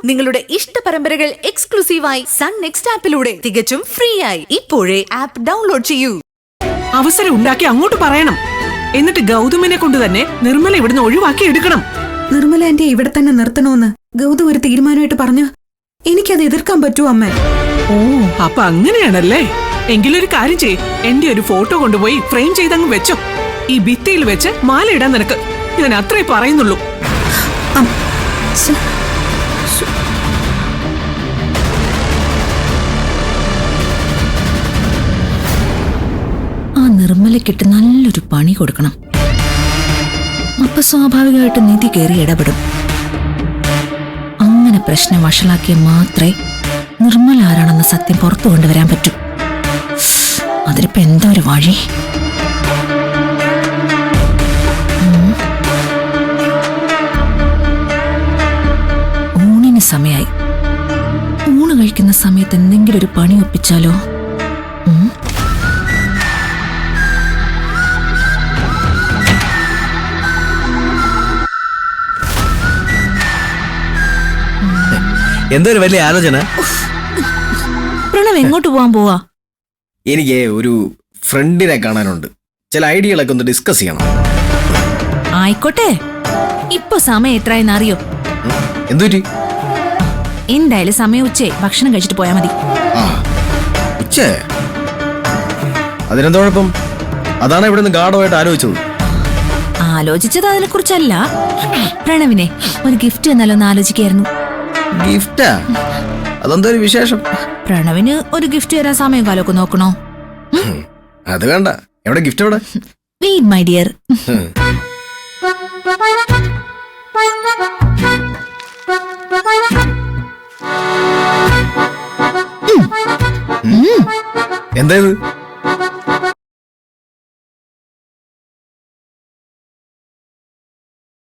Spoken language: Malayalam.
നിങ്ങളുടെ ഇഷ്ട പരമ്പരകൾ എക്സ്ക്ലൂസീവായി സൺ നെക്സ്റ്റ് ആപ്പിലൂടെ തികച്ചും ഫ്രീ ആയി ഇപ്പോഴേ ആപ്പ് ഡൗൺലോഡ് ചെയ്യൂ. അവസരം ഉണ്ടാക്കി അങ്ങോട്ട് പറയണം. എന്നിട്ട് ഗൗതമിനെ കൊണ്ട് തന്നെ നിർമ്മല ഇവിടുന്ന് ഒഴിവാക്കി എടുക്കണം. നിർമ്മല എന്റെ ഇവിടെ തന്നെ നിർത്തണോന്ന് ഗൗതം ഒരു തീരുമാനമായിട്ട് പറഞ്ഞ എനിക്കത് എതിർക്കാൻ പറ്റുമോ അമ്മ? ഓ, അപ്പൊ അങ്ങനെയാണല്ലേ? എങ്കിലൊരു കാര്യം ചെയ്യ്, എന്റെ ഒരു ഫോട്ടോ കൊണ്ടുപോയി ഫ്രെയിം ചെയ്തങ്ങ് വെച്ചോ. ഈ ഭിത്തിയിൽ വെച്ച് മാല ഇടാൻ നിനക്ക്. ഞാൻ അത്രേ പറയുന്നുള്ളൂ. ആ നിർമ്മലക്കിട്ട് നല്ലൊരു പണി കൊടുക്കണം. അപ്പൊ സ്വാഭാവികമായിട്ട് നിധി കയറി ഇടപെടും. അങ്ങനെ പ്രശ്നം വഷളാക്കിയ മാത്രമേ നിർമ്മല ആരാണെന്ന സത്യം പുറത്തു കൊണ്ടുവരാൻ പറ്റൂ. അതിനിപ്പോ എന്താ ഒരു വഴി? ഊണിന് സമയായി. ഊണ് കഴിക്കുന്ന സമയത്ത് എന്തെങ്കിലും ഒരു പണി ഒപ്പിച്ചാലോ? എന്തൊരു വലിയ ആലോചന. പ്രണവ് എങ്ങോട്ട് പോവാൻ പോവാ? എനിക്ക് ഒരു ഫ്രണ്ടിനെ കാണാനുണ്ട്. ചില ഐഡിയകളൊക്കെ ഒന്ന് ഡിസ്കസ് ചെയ്യണം. ആയിക്കോട്ടെ. ഇപ്പൊ സമയം എത്രയെന്ന് അറിയോ? എന്തുപറ്റി? എന്തായാലും സമയം ഉച്ചേ. ഭക്ഷണം കഴിച്ചിട്ട് പോയാ മതി. ഉച്ച അതിനെന്താ കുഴപ്പം? അതാണ് ഇവിടെ നിന്ന് ഗാഢമായിട്ട് ആലോചിച്ചത്. ആലോചിച്ചത് അതിനെ കുറിച്ചല്ല. പ്രണവിനെ ഒരു ഗിഫ്റ്റ് എന്നാലൊന്ന് ആലോചിക്കായിരുന്നു. ഗിഫ്റ്റാ? അതെന്താ ഒരു വിശേഷം? പ്രണവിന് ഒരു ഗിഫ്റ്റ് തരാൻ സമയം കാലമൊക്കെ നോക്കണോ? അത് വേണ്ട. എവിടെ ഗിഫ്റ്റ്? എവിടെ? Wait my dear. എന്താ ഇത്?